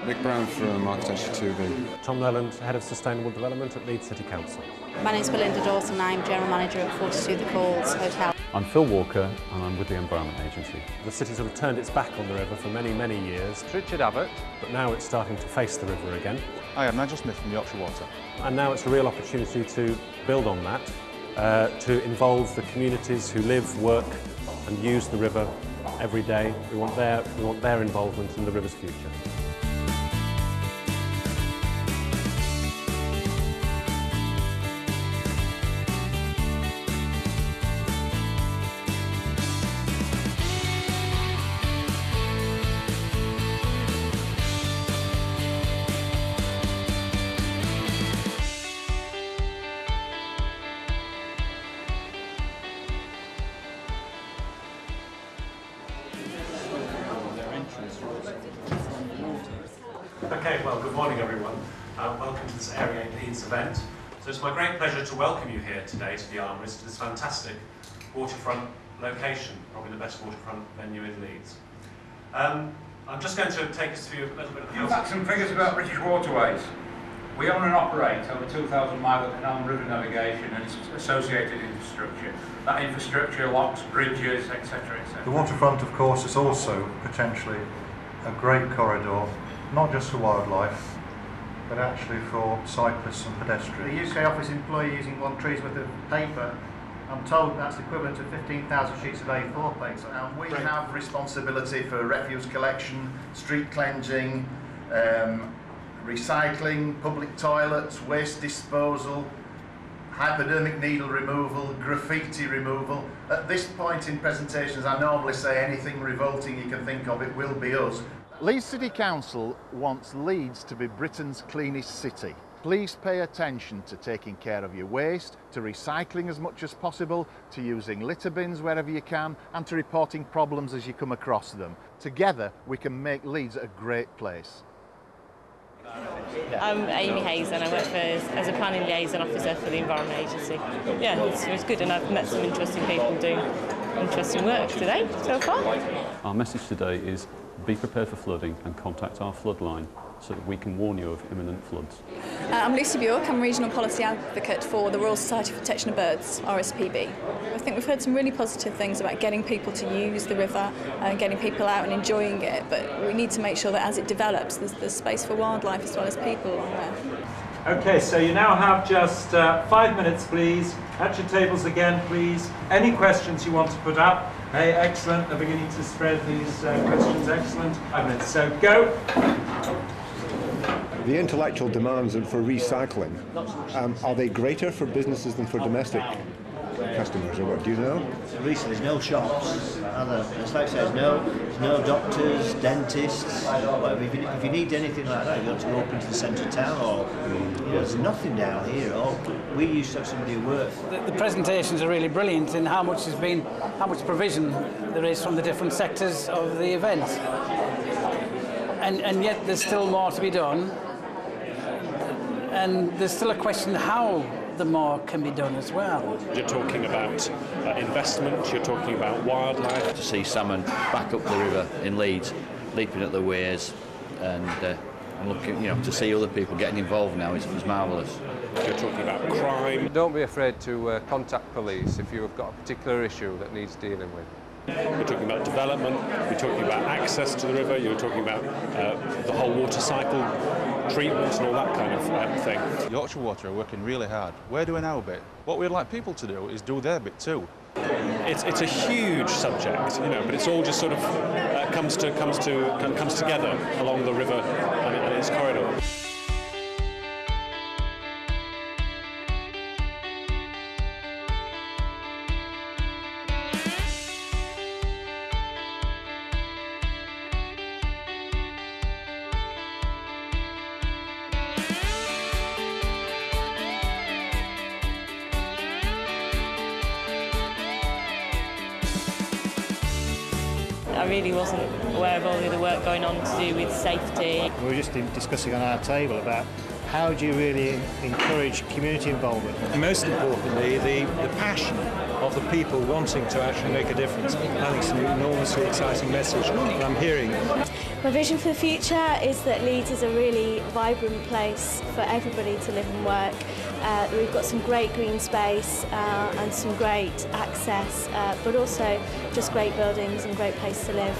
Nick Brown from Architecture 2B. Tom Leland, Head of Sustainable Development at Leeds City Council. My name's Belinda Dawson, I'm General Manager at 42 The Calls Hotel. I'm Phil Walker and I'm with the Environment Agency. The city sort of turned its back on the river for many, many years. Richard Abbott. But now it's starting to face the river again. Hi, I'm Nigel Smith from Yorkshire Water. And now it's a real opportunity to build on that, to involve the communities who live, work and use the river every day. We want their involvement in the river's future. Okay, well, good morning everyone. Welcome to this Area 8 Leeds event. So it's my great pleasure to welcome you here today to the Armouries, to this fantastic waterfront location, probably the best waterfront venue in Leeds. I'm just going to take us through a little bit of few facts and figures about British Waterways. We own and operate over 2,000 miles of canal and river navigation and its associated infrastructure. That infrastructure locks, bridges, etc. etc. The waterfront, of course, is also potentially a great corridor, not just for wildlife, but actually for cyclists and pedestrians. The UK office employee using 1 tree's worth of paper, I'm told that's equivalent to 15,000 sheets of A4 paper. And we have responsibility for refuse collection, street cleansing, recycling, public toilets, waste disposal, hypodermic needle removal, graffiti removal. At this point in presentations, I normally say anything revolting you can think of, it will be us. Leeds City Council wants Leeds to be Britain's cleanest city. Please pay attention to taking care of your waste, to recycling as much as possible, to using litter bins wherever you can, and to reporting problems as you come across them. Together, we can make Leeds a great place. I'm Amy Hayes and I work as a planning liaison officer for the Environment Agency. Yeah, it's good, and I've met some interesting people doing interesting work today so far. Our message today is be prepared for flooding and contact our flood line so that we can warn you of imminent floods. I'm Lucy Bjork, I'm Regional Policy Advocate for the Royal Society for Protection of Birds, RSPB. I think we've heard some really positive things about getting people to use the river and getting people out and enjoying it, but we need to make sure that as it develops there's space for wildlife as well as people along there. Okay, so you now have just 5 minutes, please. At your tables again, please. Any questions you want to put up? Hey, excellent. They're beginning to spread these questions. Excellent. 5 minutes. So go. The intellectual demands for recycling, are they greater for businesses than for domestic customers, or what, do you know? Recently, there's no shops, it's like I said, there's no doctors, dentists, whatever. If you need anything like that, you have to go up into the centre of town, or there's nothing down here. We used to have somebody who worked. The presentations are really brilliant in how much provision there is from the different sectors of the event. And yet there's still more to be done. And there's still a question how the more can be done as well. You're talking about investment, you're talking about wildlife. To see salmon back up the river in Leeds, leaping at the weirs, and looking, to see other people getting involved now is marvellous. You're talking about crime. Don't be afraid to contact police if you've got a particular issue that needs dealing with. We're talking about development, we're talking about access to the river, you're talking about the whole water cycle, treatment and all that kind of thing. Yorkshire Water are working really hard. We're doing our bit. What we'd like people to do is do their bit too. It's a huge subject, but it's all just sort of comes together along the river and its corridor. I really wasn't aware of all the other work going on to do with safety. We were just discussing on our table about how do you really encourage community involvement? Most importantly, the passion of the people wanting to actually make a difference. I think it's an enormously exciting message that I'm hearing. My vision for the future is that Leeds is a really vibrant place for everybody to live and work. We've got some great green space and some great access, but also just great buildings and great place to live.